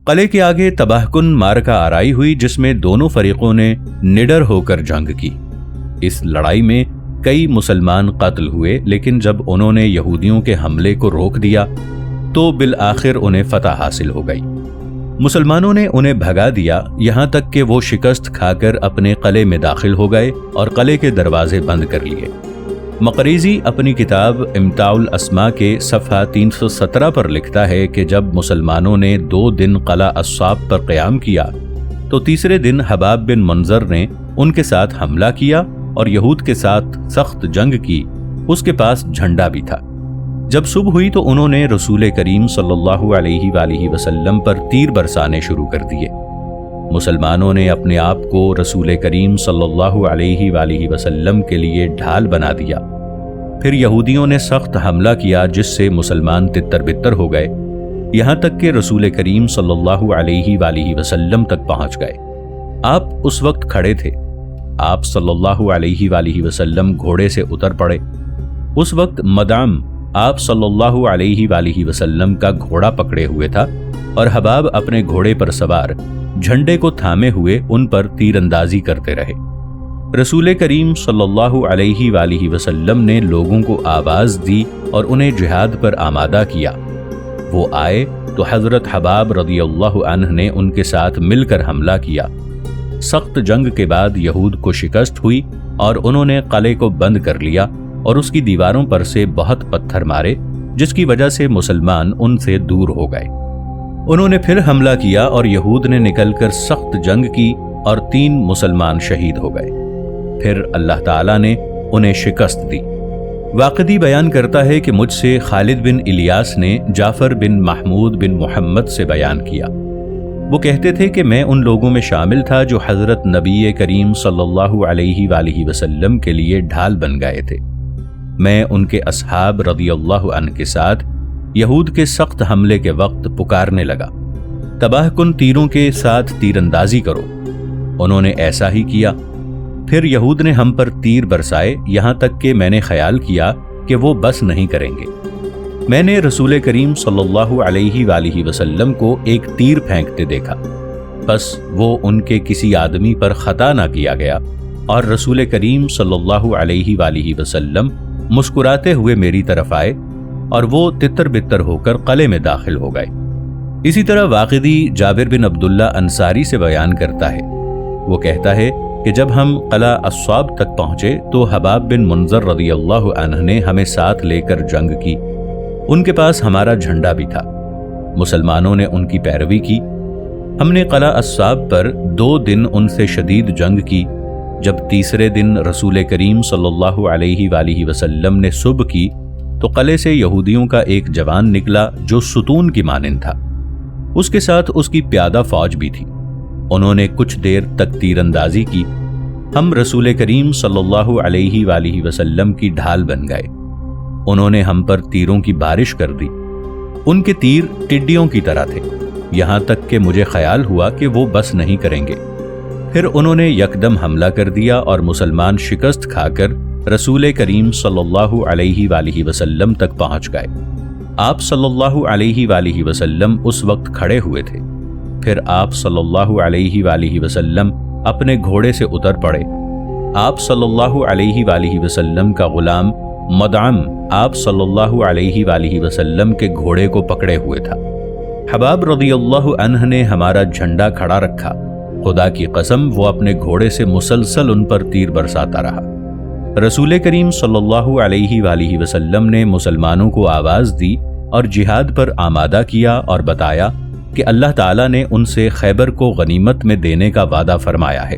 قلعے کے آگے تباہ کن معرکہ آرائی ہوئی جس میں دونوں فریقوں نے نڈر ہو کر جنگ کی۔ اس لڑائی میں کئی مسلمان قتل ہوئے، لیکن جب انہوں نے یہودیوں کے حملے کو روک دیا تو بالآخر انہیں فتح حاصل ہو گئی۔ مسلمانوں نے انہیں بھگا دیا، یہاں تک کہ وہ شکست کھا کر اپنے قلعے میں داخل ہو گئے اور قلعے کے دروازے بند کر لیے۔ مقریزی اپنی کتاب امتاع الاسماء کے صفحہ 317 پر لکھتا ہے کہ جب مسلمانوں نے 2 دن قلعہ الصاب پر قیام کیا تو تیسرے دن حباب بن منظر نے ان کے ساتھ حملہ کیا اور یہود کے ساتھ سخت جنگ کی۔ اس کے پاس جھنڈا بھی تھا۔ جب صبح ہوئی تو انہوں نے رسول کریم صلی اللہ علیہ وآلہ وسلم پر تیر برسانے شروع کر دیے۔ مسلمانوں نے اپنے آپ کو رسول کریم صلی اللہ علیہ وآلہ وسلم کے لیے ڈھال بنا دیا۔ پھر یہودیوں نے سخت حملہ کیا جس سے مسلمان تتر بتر ہو گئے، یہاں تک کہ رسول کریم صلی اللہ علیہ وآلہ وسلم تک پہنچ گئے۔ آپ اس وقت کھڑے تھے۔ آپ صلی اللہ علیہ وآلہ وسلم گھوڑے سے اتر پڑے۔ اس وقت مدعم آپ صلی اللہ علیہ وآلہ وسلم کا گھوڑا پکڑے ہوئے تھا اور حباب اپنے گھوڑے پر سوار جھنڈے کو تھامے ہوئے ان پر تیر اندازی کرتے رہے۔ رسول کریم صلی اللہ علیہ وآلہ وسلم نے لوگوں کو آواز دی اور انہیں جہاد پر آمادہ کیا۔ وہ آئے تو حضرت حباب رضی اللہ عنہ نے ان کے ساتھ مل کر حملہ کیا۔ سخت جنگ کے بعد یہود کو شکست ہوئی اور انہوں نے قلعے کو بند کر لیا اور اس کی دیواروں پر سے بہت پتھر مارے، جس کی وجہ سے مسلمان ان سے دور ہو گئے۔ انہوں نے پھر حملہ کیا اور یہود نے نکل کر سخت جنگ کی اور 3 مسلمان شہید ہو گئے۔ پھر اللہ تعالیٰ نے انہیں شکست دی۔ واقدی بیان کرتا ہے کہ مجھ سے خالد بن الیاس نے جعفر بن محمود بن محمد سے بیان کیا۔ وہ کہتے تھے کہ میں ان لوگوں میں شامل تھا جو حضرت نبی کریم صلی اللہ علیہ وآلہ وسلم کے لیے ڈھال بن گئے تھے۔ میں ان کے اصحاب رضی اللہ عنہ کے ساتھ یہود کے سخت حملے کے وقت پکارنے لگا، تباہ کن تیروں کے ساتھ تیر اندازی کرو۔ انہوں نے ایسا ہی کیا۔ پھر یہود نے ہم پر تیر برسائے، یہاں تک کہ میں نے خیال کیا کہ وہ بس نہیں کریں گے۔ میں نے رسول کریم صلی اللہ علیہ وآلہ وسلم کو ایک تیر پھینکتے دیکھا، بس وہ ان کے کسی آدمی پر خطا نہ کیا گیا، اور رسول کریم صلی اللہ علیہ وآلہ وسلم مسکراتے ہوئے میری طرف آئے اور وہ تتر بتر ہو کر قلعے میں داخل ہو گئے۔ اسی طرح واقدی جابر بن عبداللہ انصاری سے بیان کرتا ہے۔ وہ کہتا ہے کہ جب ہم قلعہ الصاب تک پہنچے تو حباب بن منظر رضی اللہ عنہ نے ہمیں ساتھ لے کر جنگ کی۔ ان کے پاس ہمارا جھنڈا بھی تھا۔ مسلمانوں نے ان کی پیروی کی۔ ہم نے قلعہ الصاب پر 2 دن ان سے شدید جنگ کی۔ جب تیسرے دن رسول کریم صلی اللہ علیہ وآلہ وسلم نے صبح کی تو قلعے سے یہودیوں کا ایک جوان نکلا جو ستون کی مانند تھا۔ اس کے ساتھ اس کی پیادہ فوج بھی تھی۔ انہوں نے کچھ دیر تک تیر اندازی کی۔ ہم رسول کریم صلی اللہ علیہ وآلہ وسلم کی ڈھال بن گئے۔ انہوں نے ہم پر تیروں کی بارش کر دی۔ ان کے تیر ٹڈیوں کی طرح تھے، یہاں تک کہ مجھے خیال ہوا کہ وہ بس نہیں کریں گے۔ پھر انہوں نے یکدم حملہ کر دیا اور مسلمان شکست کھا کر رسول کریم صلی اللہ علیہ وآلہ وسلم تک پہنچ گئے۔ آپ صلی اللہ علیہ وآلہ وسلم اس وقت کھڑے ہوئے تھے۔ پھر آپ صلی اللہ علیہ وآلہ وسلم اپنے گھوڑے سے اتر پڑے۔ آپ صلی اللہ علیہ وآلہ وسلم کا غلام مدعم آپ صلی اللہ علیہ وآلہ وسلم کے گھوڑے کو پکڑے ہوئے تھا۔ حباب رضی اللہ عنہ نے ہمارا جھنڈا کھڑا رکھا۔ خدا کی قسم وہ اپنے گھوڑے سے مسلسل ان پر تیر برساتا رہا۔ رسول کریم صلی اللہ علیہ وآلہ وسلم نے مسلمانوں کو آواز دی اور جہاد پر آمادہ کیا اور بتایا کہ اللہ تعالیٰ نے ان سے خیبر کو غنیمت میں دینے کا وعدہ فرمایا ہے۔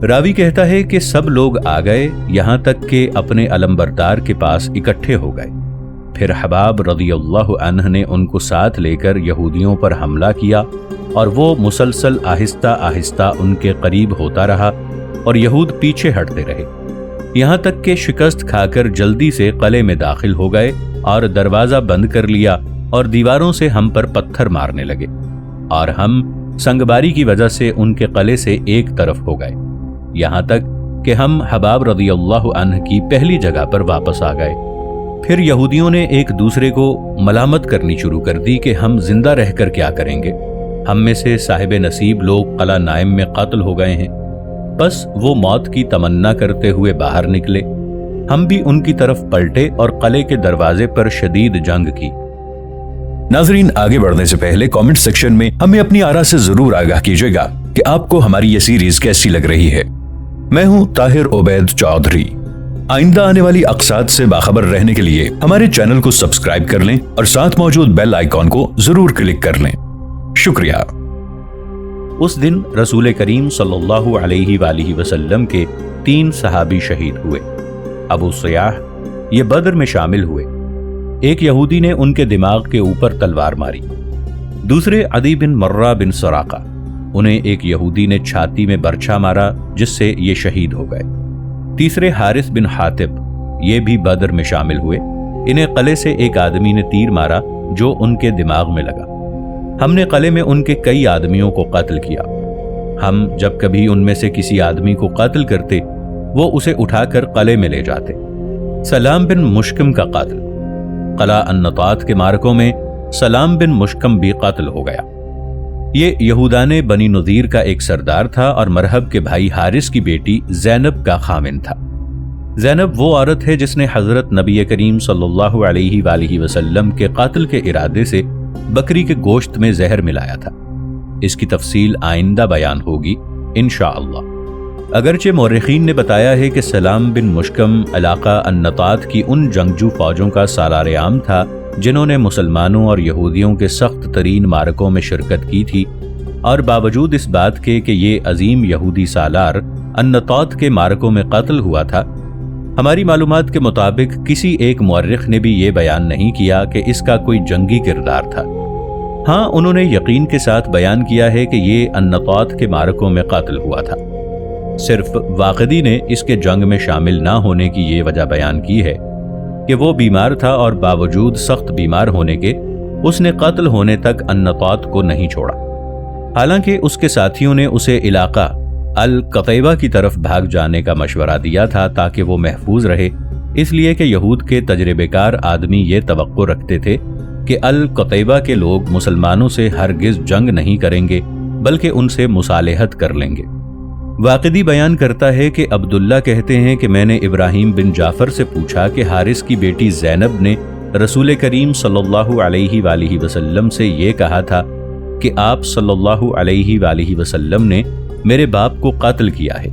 راوی کہتا ہے کہ سب لوگ آ گئے، یہاں تک کہ اپنے علمبردار کے پاس اکٹھے ہو گئے۔ پھر حباب رضی اللہ عنہ نے ان کو ساتھ لے کر یہودیوں پر حملہ کیا اور وہ مسلسل آہستہ آہستہ ان کے قریب ہوتا رہا اور یہود پیچھے ہٹتے رہے، یہاں تک کہ شکست کھا کر جلدی سے قلعے میں داخل ہو گئے اور دروازہ بند کر لیا اور دیواروں سے ہم پر پتھر مارنے لگے، اور ہم سنگباری کی وجہ سے ان کے قلعے سے ایک طرف ہو گئے، یہاں تک کہ ہم حباب رضی اللہ عنہ کی پہلی جگہ پر واپس آ گئے۔ پھر یہودیوں نے ایک دوسرے کو ملامت کرنی شروع کر دی کہ ہم زندہ رہ کر کیا کریں گے۔ ہم میں سے صاحب نصیب لوگ قلعہ نائم میں قتل ہو گئے ہیں۔ بس وہ موت کی تمنا کرتے ہوئے باہر نکلے، ہم بھی ان کی طرف پلٹے اور قلعے کے دروازے پر شدید جنگ کی۔ ناظرین، آگے بڑھنے سے پہلے کامنٹ سیکشن میں ہمیں اپنی آراء سے ضرور آگاہ کیجیے گا کہ آپ کو ہماری یہ سیریز کیسی لگ رہی ہے۔ میں ہوں طاہر عبید چودھری۔ آئندہ آنے والی اقساط سے باخبر رہنے کے لیے ہمارے چینل کو سبسکرائب کر لیں اور ساتھ موجود بیل آئیکن کو ضرور کلک کر لیں۔ شکریہ۔ اس دن رسول کریم صلی اللہ علیہ وآلہ وسلم کے 3 صحابی شہید ہوئے۔ ابو سیاح یہ بدر میں شامل ہوئے۔ ایک یہودی نے ان کے دماغ کے اوپر تلوار ماری، دوسرے عدی بن مرہ بن سراقہ، انہیں ایک یہودی نے چھاتی میں برچھا مارا جس سے یہ شہید ہو گئے۔ تیسرے حارث بن حاتب، یہ بھی بدر میں شامل ہوئے، انہیں قلعے سے ایک آدمی نے تیر مارا جو ان کے دماغ میں لگا۔ ہم نے قلعے میں ان کے کئی آدمیوں کو قتل کیا۔ ہم جب کبھی ان میں سے کسی آدمی کو قتل کرتے وہ اسے اٹھا کر قلعے میں لے جاتے۔ سلام بن مشکم کا قاتل، قلعہ النطاط کے مارکوں میں سلام بن مشکم بھی قتل ہو گیا۔ یہ یہودان بنی نذیر کا ایک سردار تھا اور مرہب کے بھائی حارث کی بیٹی زینب کا خامند تھا۔ زینب وہ عورت ہے جس نے حضرت نبی کریم صلی اللہ علیہ وآلہ وسلم کے قاتل کے ارادے سے بکری کے گوشت میں زہر ملایا تھا۔ اس کی تفصیل آئندہ بیان ہوگی انشاءاللہ۔ اگرچہ مورخین نے بتایا ہے کہ سلام بن مشکم علاقہ النطاط کی ان جنگجو فوجوں کا سالار عام تھا جنہوں نے مسلمانوں اور یہودیوں کے سخت ترین معرکوں میں شرکت کی تھی، اور باوجود اس بات کے کہ یہ عظیم یہودی سالار النطاط کے معرکوں میں قتل ہوا تھا، ہماری معلومات کے مطابق کسی ایک مورخ نے بھی یہ بیان نہیں کیا کہ اس کا کوئی جنگی کردار تھا۔ ہاں، انہوں نے یقین کے ساتھ بیان کیا ہے کہ یہ النطاط کے معرکوں میں قتل ہوا تھا۔ صرف واقدی نے اس کے جنگ میں شامل نہ ہونے کی یہ وجہ بیان کی ہے کہ وہ بیمار تھا اور باوجود سخت بیمار ہونے کے اس نے قتل ہونے تک النطاط کو نہیں چھوڑا، حالانکہ اس کے ساتھیوں نے اسے علاقہ القطیبہ کی طرف بھاگ جانے کا مشورہ دیا تھا تاکہ وہ محفوظ رہے، اس لیے کہ یہود کے تجربے کار آدمی یہ توقع رکھتے تھے کہ القطیبہ کے لوگ مسلمانوں سے ہرگز جنگ نہیں کریں گے بلکہ ان سے مصالحت کر لیں گے۔ واقدی بیان کرتا ہے کہ عبداللہ کہتے ہیں کہ میں نے ابراہیم بن جعفر سے پوچھا کہ حارث کی بیٹی زینب نے رسول کریم صلی اللہ علیہ وآلہ وسلم سے یہ کہا تھا کہ آپ صلی اللہ علیہ وآلہ وسلم نے میرے باپ کو قتل کیا ہے۔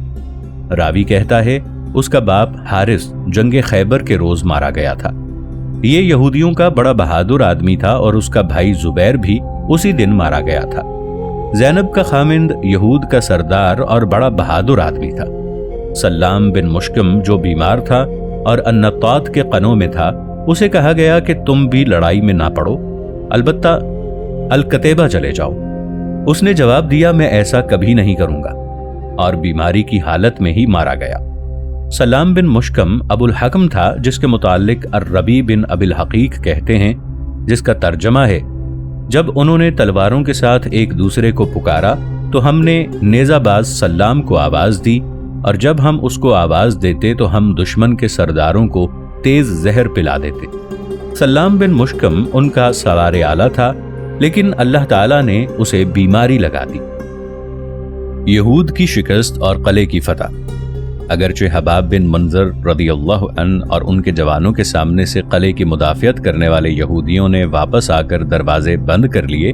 راوی کہتا ہے اس کا باپ حارث جنگ خیبر کے روز مارا گیا تھا۔ یہ یہودیوں کا بڑا بہادر آدمی تھا اور اس کا بھائی زبیر بھی اسی دن مارا گیا تھا۔ زینب کا خامند یہود کا سردار اور بڑا بہادر آدمی تھا۔ سلام بن مشکم جو بیمار تھا اور النطاط کے قنوں میں تھا، اسے کہا گیا کہ تم بھی لڑائی میں نہ پڑو، البتہ القطیبہ چلے جاؤ۔ اس نے جواب دیا میں ایسا کبھی نہیں کروں گا، اور بیماری کی حالت میں ہی مارا گیا۔ سلام بن مشکم ابو الحکم تھا جس کے متعلق الربیع بن ابی الحقیق کہتے ہیں، جس کا ترجمہ ہے جب انہوں نے تلواروں کے ساتھ ایک دوسرے کو پکارا تو ہم نے نیزہ باز سلام کو آواز دی، اور جب ہم اس کو آواز دیتے تو ہم دشمن کے سرداروں کو تیز زہر پلا دیتے۔ سلام بن مشکم ان کا سالار اعلیٰ تھا، لیکن اللہ تعالیٰ نے اسے بیماری لگا دی۔ یہود کی شکست اور قلعے کی فتح۔ اگرچہ حباب بن منظر رضی اللہ عنہ اور ان کے جوانوں کے سامنے سے قلعے کی مدافعت کرنے والے یہودیوں نے واپس آ کر دروازے بند کر لیے،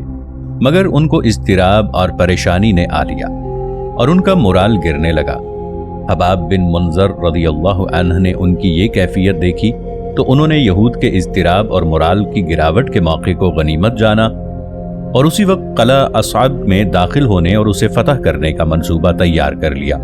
مگر ان کو اضطراب اور پریشانی نے آ لیا اور ان کا مورال گرنے لگا۔ حباب بن منظر رضی اللہ عنہ نے ان کی یہ کیفیت دیکھی تو انہوں نے یہود کے اضطراب اور مورال کی گراوٹ کے موقع کو غنیمت جانا اور اسی وقت قلعہ اصعب میں داخل ہونے اور اسے فتح کرنے کا منصوبہ تیار کر لیا۔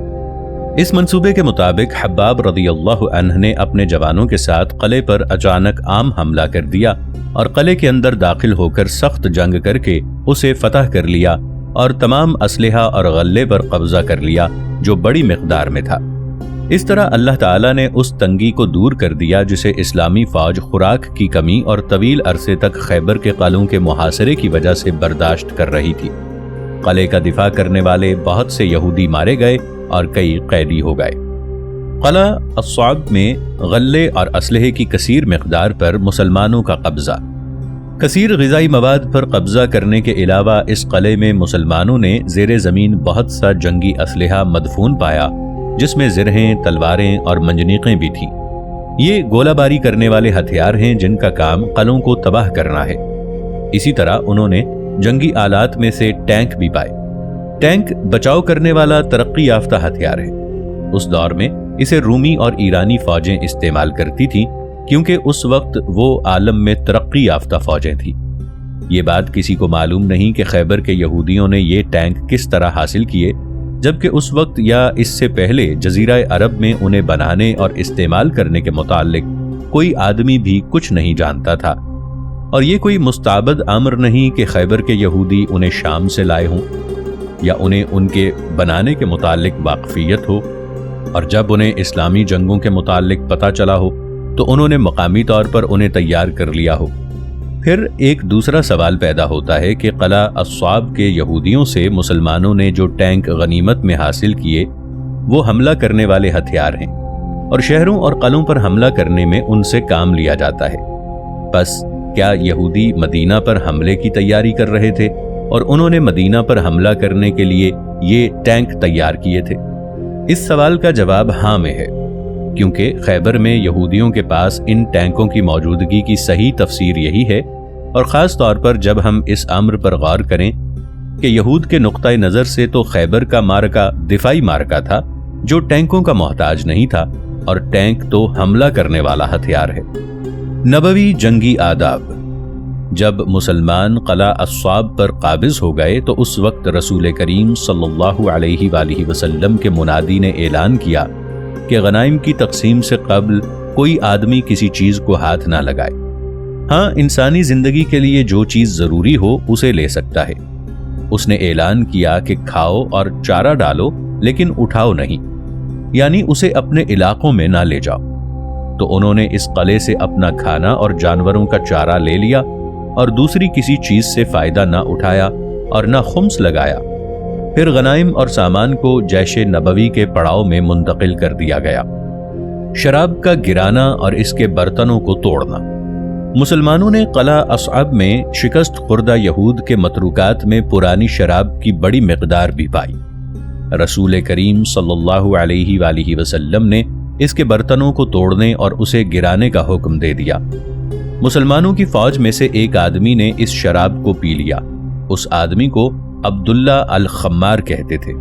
اس منصوبے کے مطابق حباب رضی اللہ عنہ نے اپنے جوانوں کے ساتھ قلعے پر اچانک عام حملہ کر دیا اور قلعے کے اندر داخل ہو کر سخت جنگ کر کے اسے فتح کر لیا اور تمام اسلحہ اور غلے پر قبضہ کر لیا جو بڑی مقدار میں تھا۔ اس طرح اللہ تعالیٰ نے اس تنگی کو دور کر دیا جسے اسلامی فوج خوراک کی کمی اور طویل عرصے تک خیبر کے قلعوں کے محاصرے کی وجہ سے برداشت کر رہی تھی۔ قلعے کا دفاع کرنے والے بہت سے یہودی مارے گئے اور کئی قیدی ہو گئے۔ قلعہ الصعب میں غلے اور اسلحے کی کثیر مقدار پر مسلمانوں کا قبضہ۔ کثیر غذائی مواد پر قبضہ کرنے کے علاوہ اس قلعے میں مسلمانوں نے زیر زمین بہت سا جنگی اسلحہ مدفون پایا، جس میں زرہیں، تلواریں اور منجنیقیں بھی تھیں۔ یہ گولہ باری کرنے والے ہتھیار ہیں جن کا کام قلعوں کو تباہ کرنا ہے۔ اسی طرح انہوں نے جنگی آلات میں سے ٹینک بھی پائے۔ ٹینک بچاؤ کرنے والا ترقی یافتہ ہتھیار ہے۔ اس دور میں اسے رومی اور ایرانی فوجیں استعمال کرتی تھیں، کیونکہ اس وقت وہ عالم میں ترقی یافتہ فوجیں تھیں۔ یہ بات کسی کو معلوم نہیں کہ خیبر کے یہودیوں نے یہ ٹینک کس طرح حاصل کیے، جبکہ اس وقت یا اس سے پہلے جزیرہ عرب میں انہیں بنانے اور استعمال کرنے کے متعلق کوئی آدمی بھی کچھ نہیں جانتا تھا، اور یہ کوئی مستعبد امر نہیں کہ خیبر کے یہودی انہیں شام سے لائے ہوں یا انہیں ان کے بنانے کے متعلق واقفیت ہو، اور جب انہیں اسلامی جنگوں کے متعلق پتہ چلا ہو تو انہوں نے مقامی طور پر انہیں تیار کر لیا ہو۔ پھر ایک دوسرا سوال پیدا ہوتا ہے کہ قلعہ الصعاب کے یہودیوں سے مسلمانوں نے جو ٹینک غنیمت میں حاصل کیے وہ حملہ کرنے والے ہتھیار ہیں، اور شہروں اور قلعوں پر حملہ کرنے میں ان سے کام لیا جاتا ہے۔ بس کیا یہودی مدینہ پر حملے کی تیاری کر رہے تھے اور انہوں نے مدینہ پر حملہ کرنے کے لیے یہ ٹینک تیار کیے تھے؟ اس سوال کا جواب ہاں میں ہے، کیونکہ خیبر میں یہودیوں کے پاس ان ٹینکوں کی موجودگی کی صحیح تفسیر یہی ہے، اور خاص طور پر جب ہم اس امر پر غور کریں کہ یہود کے نقطۂ نظر سے تو خیبر کا معرکہ دفاعی معرکہ تھا جو ٹینکوں کا محتاج نہیں تھا، اور ٹینک تو حملہ کرنے والا ہتھیار ہے۔ نبوی جنگی آداب۔ جب مسلمان قلعہ الصعاب پر قابض ہو گئے تو اس وقت رسول کریم صلی اللہ علیہ وآلہ وسلم کے منادی نے اعلان کیا کہ غنائم کی تقسیم سے قبل کوئی آدمی کسی چیز کو ہاتھ نہ لگائے۔ ہاں، انسانی زندگی کے لیے جو چیز ضروری ہو اسے لے سکتا ہے۔ اس نے اعلان کیا کہ کھاؤ اور چارہ ڈالو، لیکن اٹھاؤ نہیں، یعنی اسے اپنے علاقوں میں نہ لے جاؤ۔ تو انہوں نے اس قلعے سے اپنا کھانا اور جانوروں کا چارہ لے لیا، اور دوسری کسی چیز سے فائدہ نہ اٹھایا اور نہ خمس لگایا۔ پھر غنائم اور سامان کو جیش نبوی کے پڑاؤ میں منتقل کر دیا گیا۔ شراب کا گرانا اور اس کے برتنوں کو توڑنا۔ مسلمانوں نے قلعہ الصعاب میں شکست خوردہ یہود کے متروکات میں پرانی شراب کی بڑی مقدار بھی پائی۔ رسول کریم صلی اللہ علیہ وآلہ وسلم نے اس کے برتنوں کو توڑنے اور اسے گرانے کا حکم دے دیا۔ مسلمانوں کی فوج میں سے ایک آدمی نے اس شراب کو پی لیا۔ اس آدمی کو عبداللہ الخمار کہتے تھے۔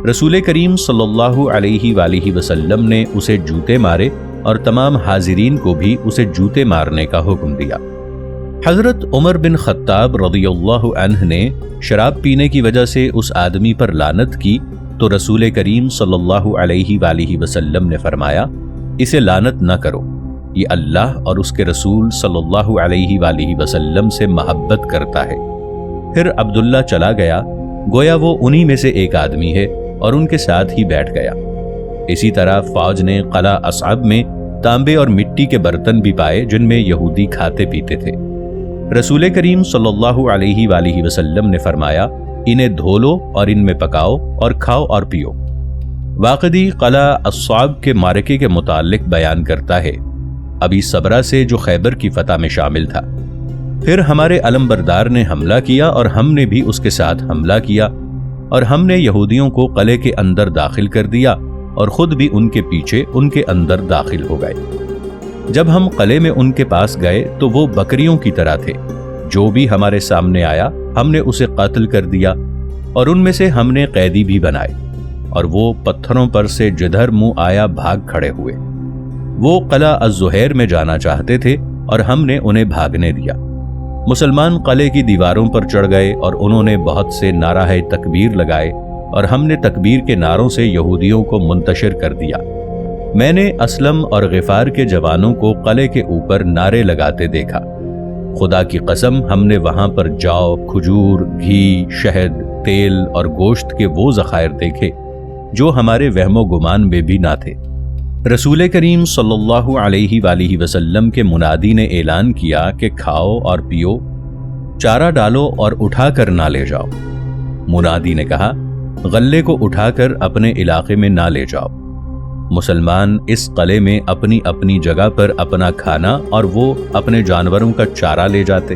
رسول کریم صلی اللہ علیہ وآلہ وسلم نے اسے جوتے مارے اور تمام حاضرین کو بھی اسے جوتے مارنے کا حکم دیا۔ حضرت عمر بن خطاب رضی اللہ عنہ نے شراب پینے کی وجہ سے اس آدمی پر لعنت کی تو رسول کریم صلی اللہ علیہ وآلہ وسلم نے فرمایا، اسے لعنت نہ کرو، یہ اللہ اور اس کے رسول صلی اللہ علیہ وآلہ وسلم سے محبت کرتا ہے۔ پھر عبداللہ چلا گیا، گویا وہ انہی میں سے ایک آدمی ہے، اور ان کے ساتھ ہی بیٹھ گیا۔ اسی طرح فوج نے قلعہ الصعاب میں تانبے اور مٹی کے برتن بھی پائے جن میں یہودی کھاتے پیتے تھے۔ رسول کریم صلی اللہ علیہ وآلہ وسلم نے فرمایا، انہیں دھو لو اور ان میں پکاؤ اور کھاؤ اور پیو۔ واقعی قلعہ الصعاب کے معرکے کے متعلق بیان کرتا ہے، ابی صبرہ سے جو خیبر کی فتح میں شامل تھا۔ پھر ہمارے علمبردار نے حملہ کیا اور ہم نے بھی اس کے ساتھ حملہ کیا، اور ہم نے یہودیوں کو قلعے کے اندر داخل کر دیا اور خود بھی ان کے پیچھے ان کے اندر داخل ہو گئے۔ جب ہم قلعے میں ان کے پاس گئے تو وہ بکریوں کی طرح تھے، جو بھی ہمارے سامنے آیا ہم نے اسے قتل کر دیا، اور ان میں سے ہم نے قیدی بھی بنائے، اور وہ پتھروں پر سے جدھر منہ آیا بھاگ کھڑے ہوئے۔ وہ قلعہ الزہیر میں جانا چاہتے تھے اور ہم نے انہیں بھاگنے دیا۔ مسلمان قلعے کی دیواروں پر چڑھ گئے اور انہوں نے بہت سے نعرہ تکبیر لگائے، اور ہم نے تکبیر کے نعروں سے یہودیوں کو منتشر کر دیا۔ میں نے اسلم اور غفار کے جوانوں کو قلعے کے اوپر نعرے لگاتے دیکھا۔ خدا کی قسم ہم نے وہاں پر جو، کھجور، گھی، شہد، تیل اور گوشت کے وہ ذخائر دیکھے جو ہمارے وہم و گمان میں بھی نہ تھے۔ رسول کریم صلی اللہ علیہ وآلہ وسلم کے منادی نے اعلان کیا کہ کھاؤ اور پیو، چارہ ڈالو اور اٹھا کر نہ لے جاؤ۔ منادی نے کہا، غلے کو اٹھا کر اپنے علاقے میں نہ لے جاؤ۔ مسلمان اس قلعے میں اپنی اپنی جگہ پر اپنا کھانا اور وہ اپنے جانوروں کا چارہ لے جاتے،